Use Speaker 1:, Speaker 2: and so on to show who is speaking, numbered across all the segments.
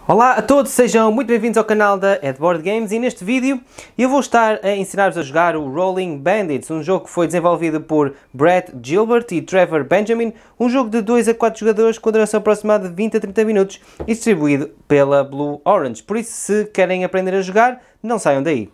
Speaker 1: Olá a todos, sejam muito bem-vindos ao canal da Edboard Games e neste vídeo eu vou estar a ensinar-vos a jogar o Rolling Bandits, um jogo que foi desenvolvido por Brett Gilbert e Trevor Benjamin, um jogo de 2 a 4 jogadores com duração aproximada de 20 a 30 minutos e distribuído pela Blue Orange. Por isso, se querem aprender a jogar, não saiam daí.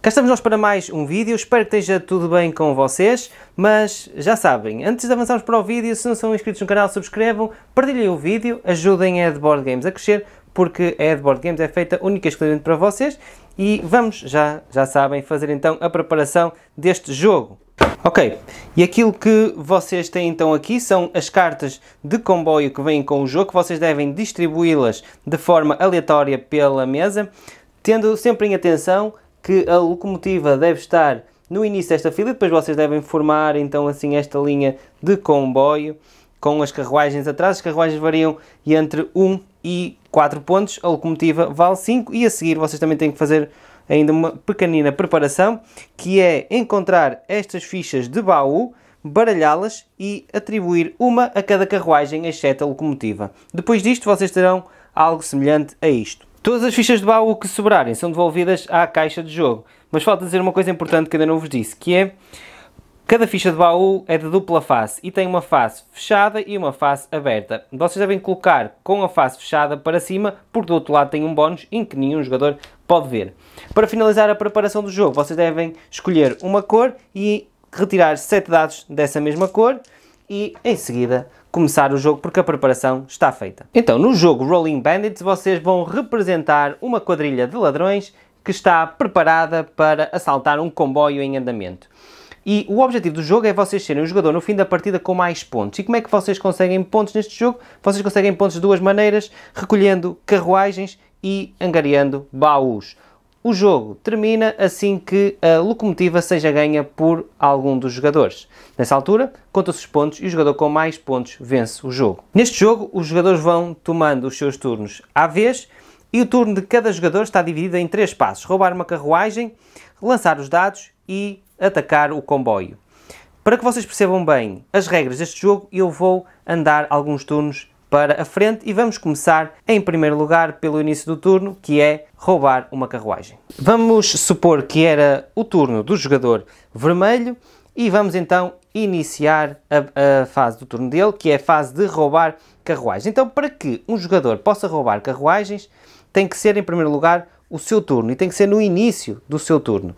Speaker 1: Cá estamos nós para mais um vídeo, espero que esteja tudo bem com vocês, mas já sabem, antes de avançarmos para o vídeo, se não são inscritos no canal, subscrevam, partilhem o vídeo, ajudem a Edboard Games a crescer, porque a Edboard Games é feita única e exclusivamente para vocês, e vamos, já sabem, fazer então a preparação deste jogo. Ok, e aquilo que vocês têm então aqui são as cartas de comboio que vêm com o jogo, que vocês devem distribuí-las de forma aleatória pela mesa, tendo sempre em atenção que a locomotiva deve estar no início desta fila, depois vocês devem formar então assim esta linha de comboio com as carruagens atrás. As carruagens variam entre 1 e 4 pontos, a locomotiva vale 5 e a seguir vocês também têm que fazer ainda uma pequenina preparação, que é encontrar estas fichas de baú, baralhá-las e atribuir uma a cada carruagem, exceto a locomotiva. Depois disto vocês terão algo semelhante a isto. Todas as fichas de baú que sobrarem são devolvidas à caixa de jogo. Mas falta dizer uma coisa importante que ainda não vos disse, que é cada ficha de baú é de dupla face e tem uma face fechada e uma face aberta. Vocês devem colocar com a face fechada para cima, porque do outro lado tem um bónus em que nenhum jogador pode ver. Para finalizar a preparação do jogo, vocês devem escolher uma cor e retirar 7 dados dessa mesma cor e em seguida começar o jogo, porque a preparação está feita. Então, no jogo Rolling Bandits, vocês vão representar uma quadrilha de ladrões que está preparada para assaltar um comboio em andamento. E o objetivo do jogo é vocês serem o jogador no fim da partida com mais pontos. E como é que vocês conseguem pontos neste jogo? Vocês conseguem pontos de duas maneiras, recolhendo carruagens e angariando baús. O jogo termina assim que a locomotiva seja ganha por algum dos jogadores. Nessa altura, conta-se os pontos e o jogador com mais pontos vence o jogo. Neste jogo, os jogadores vão tomando os seus turnos à vez e o turno de cada jogador está dividido em 3 passos. Roubar uma carruagem, lançar os dados e atacar o comboio. Para que vocês percebam bem as regras deste jogo, eu vou andar alguns turnos para a frente e vamos começar em primeiro lugar pelo início do turno, que é roubar uma carruagem. Vamos supor que era o turno do jogador vermelho e vamos então iniciar a fase do turno dele, que é a fase de roubar carruagens. Então, para que um jogador possa roubar carruagens, tem que ser em primeiro lugar o seu turno e tem que ser no início do seu turno.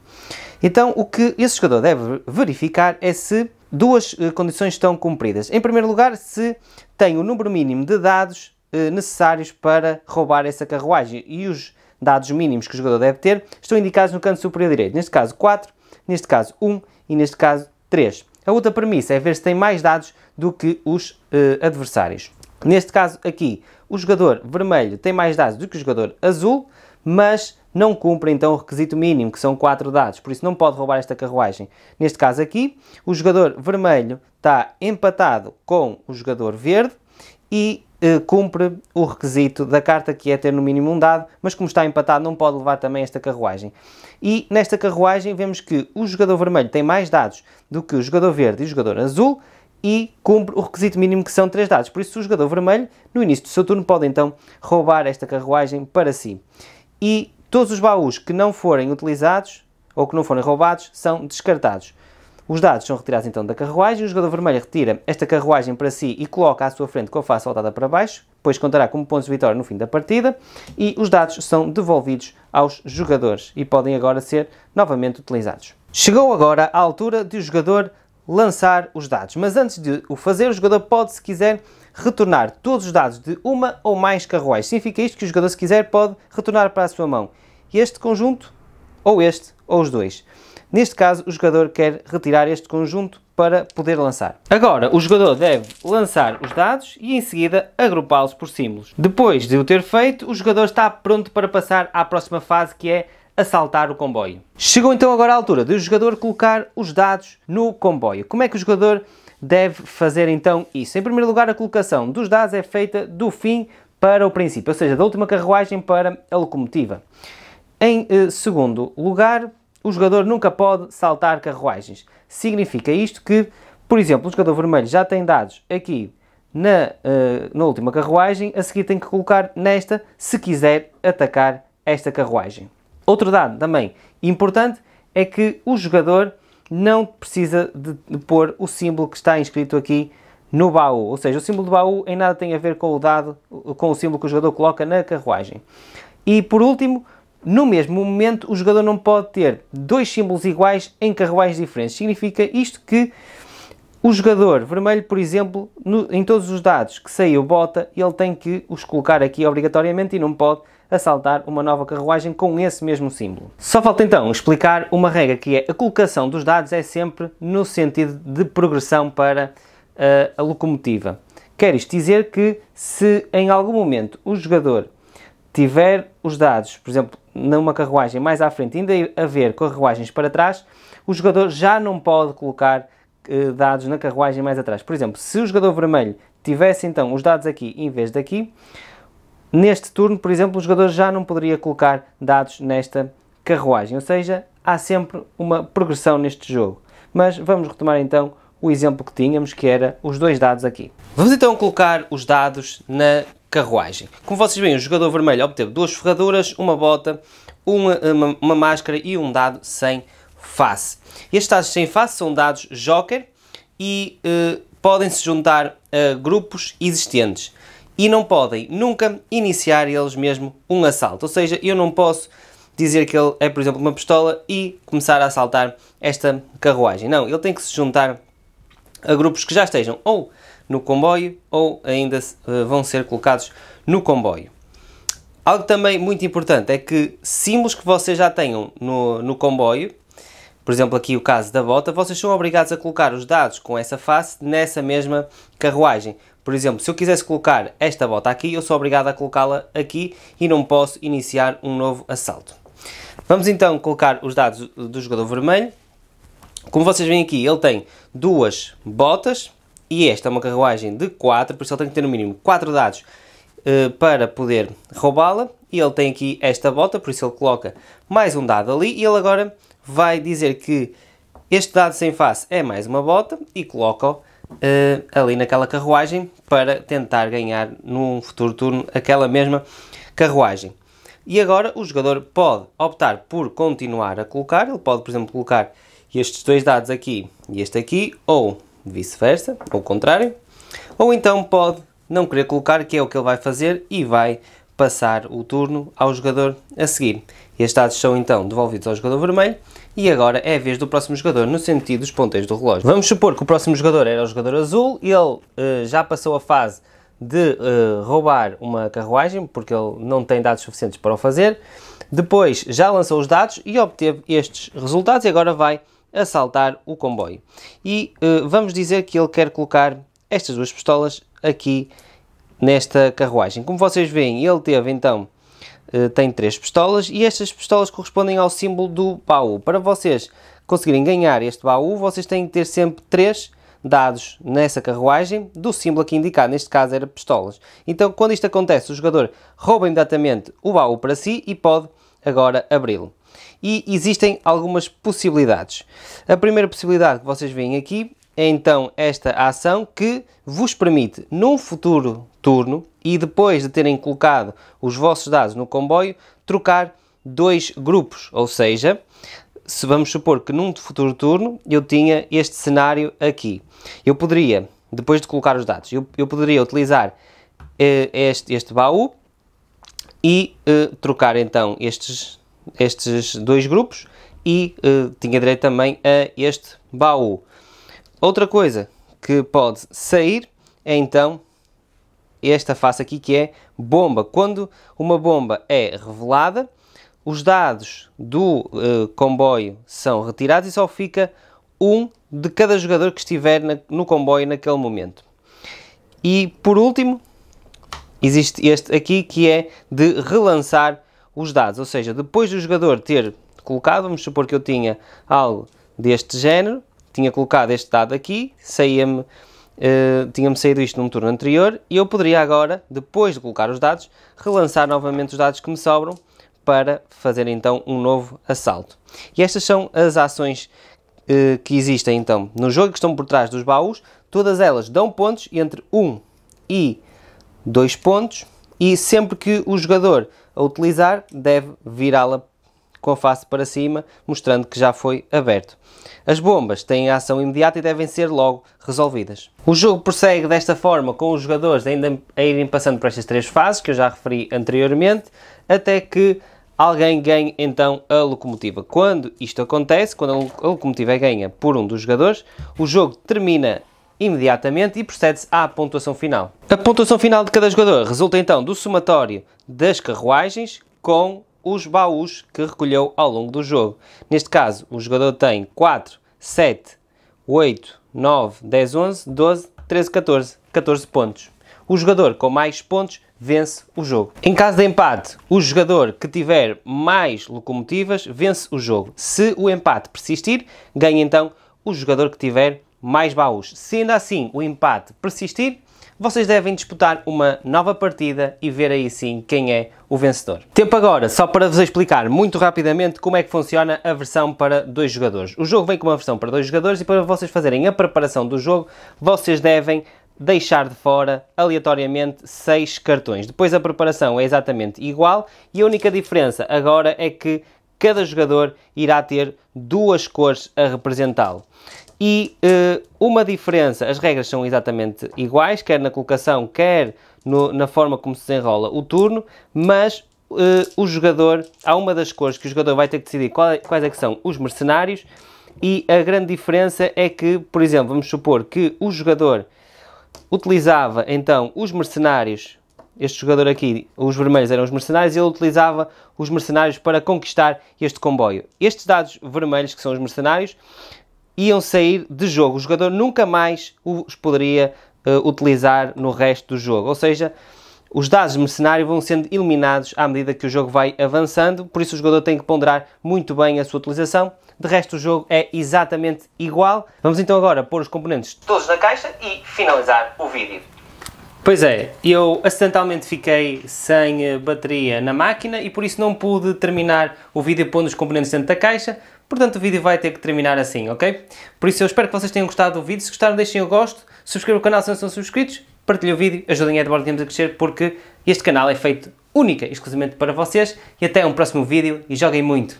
Speaker 1: Então, o que esse jogador deve verificar é se duas condições estão cumpridas. Em primeiro lugar, se tem o número mínimo de dados necessários para roubar essa carruagem. E os dados mínimos que o jogador deve ter estão indicados no canto superior direito. Neste caso 4, neste caso 1 e neste caso 3. A outra premissa é ver se tem mais dados do que os adversários. Neste caso aqui, o jogador vermelho tem mais dados do que o jogador azul, mas não cumpre então o requisito mínimo, que são 4 dados, por isso não pode roubar esta carruagem. Neste caso aqui, o jogador vermelho está empatado com o jogador verde e cumpre o requisito da carta, que é ter no mínimo um dado, mas como está empatado não pode levar também esta carruagem. E nesta carruagem vemos que o jogador vermelho tem mais dados do que o jogador verde e o jogador azul e cumpre o requisito mínimo, que são 3 dados. Por isso o jogador vermelho, no início do seu turno, pode então roubar esta carruagem para si. E todos os baús que não forem utilizados ou que não forem roubados são descartados. Os dados são retirados então da carruagem, o jogador vermelho retira esta carruagem para si e coloca à sua frente com a face voltada para baixo, depois contará como pontos de vitória no fim da partida e os dados são devolvidos aos jogadores e podem agora ser novamente utilizados. Chegou agora a altura de o jogador lançar os dados, mas antes de o fazer, o jogador pode, se quiser, retornar todos os dados de uma ou mais carruagens. Significa isto que o jogador, se quiser, pode retornar para a sua mão este conjunto, ou este, ou os dois. Neste caso, o jogador quer retirar este conjunto para poder lançar. Agora, o jogador deve lançar os dados e, em seguida, agrupá-los por símbolos. Depois de o ter feito, o jogador está pronto para passar à próxima fase, que é assaltar o comboio. Chegou então agora a altura de o jogador colocar os dados no comboio. Como é que o jogador deve fazer então isso? Em primeiro lugar, a colocação dos dados é feita do fim para o princípio, ou seja, da última carruagem para a locomotiva. Em segundo lugar, o jogador nunca pode saltar carruagens. Significa isto que por exemplo, o jogador vermelho já tem dados aqui na última carruagem, a seguir tem que colocar nesta se quiser atacar esta carruagem. Outro dado também importante é que o jogador não precisa de pôr o símbolo que está inscrito aqui no baú, ou seja, o símbolo do baú em nada tem a ver com o dado, com o símbolo que o jogador coloca na carruagem. E por último, no mesmo momento, o jogador não pode ter dois símbolos iguais em carruagens diferentes. Significa isto que o jogador vermelho, por exemplo, em todos os dados que saiu bota, ele tem que os colocar aqui obrigatoriamente e não pode assaltar uma nova carruagem com esse mesmo símbolo. Só falta então explicar uma regra que é a colocação dos dados é sempre no sentido de progressão para a locomotiva. Quer isto dizer que se em algum momento o jogador tiver os dados, por exemplo, numa carruagem mais à frente, ainda haver carruagens para trás, o jogador já não pode colocar dados na carruagem mais atrás. Por exemplo, se o jogador vermelho tivesse então os dados aqui em vez daqui, neste turno, por exemplo, o jogador já não poderia colocar dados nesta carruagem, ou seja, há sempre uma progressão neste jogo. Mas vamos retomar então o exemplo que tínhamos, que era os dois dados aqui. Vamos então colocar os dados na carruagem. Como vocês veem, o jogador vermelho obteve duas ferraduras, uma bota, uma máscara e um dado sem face. Estes dados sem face são dados Joker e podem se juntar a grupos existentes e não podem nunca iniciar eles mesmo um assalto. Ou seja, eu não posso dizer que ele é, por exemplo, uma pistola e começar a assaltar esta carruagem. Não, ele tem que se juntar a grupos que já estejam ou no comboio ou ainda vão ser colocados no comboio. Algo também muito importante é que símbolos que vocês já tenham no comboio, por exemplo aqui o caso da bota, vocês são obrigados a colocar os dados com essa face nessa mesma carruagem. Por exemplo, se eu quisesse colocar esta bota aqui, eu sou obrigado a colocá-la aqui e não posso iniciar um novo assalto. Vamos então colocar os dados do jogador vermelho. Como vocês veem aqui, ele tem duas botas e esta é uma carruagem de 4, por isso ele tem que ter no mínimo 4 dados para poder roubá-la. E ele tem aqui esta bota, por isso ele coloca mais um dado ali e ele agora vai dizer que este dado sem face é mais uma bota e coloca-o ali naquela carruagem para tentar ganhar num futuro turno aquela mesma carruagem. E agora o jogador pode optar por continuar a colocar, ele pode, por exemplo, colocar estes dois dados aqui e este aqui, ou vice-versa, ou o contrário, ou então pode não querer colocar, que é o que ele vai fazer, e vai passar o turno ao jogador a seguir. Estes dados são então devolvidos ao jogador vermelho, e agora é a vez do próximo jogador, no sentido dos ponteiros do relógio. Vamos supor que o próximo jogador era o jogador azul, e ele já passou a fase de roubar uma carruagem, porque ele não tem dados suficientes para o fazer, depois já lançou os dados e obteve estes resultados, e agora vai assaltar o comboio. E vamos dizer que ele quer colocar estas duas pistolas aqui nesta carruagem. Como vocês veem, ele teve então, tem 3 pistolas e estas pistolas correspondem ao símbolo do baú. Para vocês conseguirem ganhar este baú, vocês têm que ter sempre 3 dados nessa carruagem do símbolo aqui indicado, neste caso era pistolas. Então quando isto acontece, o jogador rouba imediatamente o baú para si e pode agora abri-lo. E existem algumas possibilidades. A primeira possibilidade que vocês veem aqui é então esta ação que vos permite, num futuro turno, e depois de terem colocado os vossos dados no comboio, trocar 2 grupos. Ou seja, se vamos supor que num futuro turno eu tinha este cenário aqui. Eu poderia, depois de colocar os dados, eu poderia utilizar este baú e trocar então estes 2 grupos e tinha direito também a este baú. Outra coisa que pode sair é então esta face aqui que é bomba. Quando uma bomba é revelada, os dados do comboio são retirados e só fica um de cada jogador que estiver no comboio naquele momento. E por último, existe este aqui que é de relançar os dados, ou seja, depois do jogador ter colocado, vamos supor que eu tinha algo deste género, tinha colocado este dado aqui, tinha-me saído isto num turno anterior, e eu poderia agora, depois de colocar os dados, relançar novamente os dados que me sobram para fazer então um novo assalto. E estas são as ações que existem então no jogo, que estão por trás dos baús, todas elas dão pontos entre 1 e 2 pontos, e sempre que o jogador a utilizar deve virá-la com a face para cima, mostrando que já foi aberto. As bombas têm ação imediata e devem ser logo resolvidas. O jogo prossegue desta forma, com os jogadores ainda a irem passando por estas 3 fases, que eu já referi anteriormente, até que alguém ganhe então a locomotiva. Quando isto acontece, quando a locomotiva é ganha por um dos jogadores, o jogo termina imediatamente e procede-se à pontuação final. A pontuação final de cada jogador resulta então do somatório das carruagens com os baús que recolheu ao longo do jogo. Neste caso, o jogador tem 4, 7, 8, 9, 10, 11, 12, 13, 14 pontos. O jogador com mais pontos vence o jogo. Em caso de empate, o jogador que tiver mais locomotivas vence o jogo. Se o empate persistir, ganha então o jogador que tiver mais baús. Se ainda assim o empate persistir, vocês devem disputar uma nova partida e ver aí sim quem é o vencedor. Tempo agora só para vos explicar muito rapidamente como é que funciona a versão para 2 jogadores. O jogo vem com uma versão para 2 jogadores e para vocês fazerem a preparação do jogo, vocês devem deixar de fora aleatoriamente 6 cartões. Depois a preparação é exatamente igual e a única diferença agora é que cada jogador irá ter 2 cores a representá-lo. E uma diferença, as regras são exatamente iguais, quer na colocação, quer na forma como se desenrola o turno, mas o jogador, há uma das cores que o jogador vai ter que decidir quais é que são os mercenários, e a grande diferença é que, por exemplo, vamos supor que o jogador utilizava então os mercenários, este jogador aqui, os vermelhos eram os mercenários, e ele utilizava os mercenários para conquistar este comboio. Estes dados vermelhos, que são os mercenários, iam sair de jogo. O jogador nunca mais os poderia utilizar no resto do jogo. Ou seja, os dados de mercenário vão sendo eliminados à medida que o jogo vai avançando, por isso o jogador tem que ponderar muito bem a sua utilização. De resto, o jogo é exatamente igual. Vamos então agora pôr os componentes todos na caixa e finalizar o vídeo. Pois é, eu acidentalmente fiquei sem bateria na máquina e por isso não pude terminar o vídeo pondo os componentes dentro da caixa. Portanto, o vídeo vai ter que terminar assim, ok? Por isso eu espero que vocês tenham gostado do vídeo. Se gostaram, deixem o gosto, subscrevam o canal se não são subscritos, partilhem o vídeo, ajudem a Board Games a crescer, porque este canal é feito única e exclusivamente para vocês. E até um próximo vídeo e joguem muito!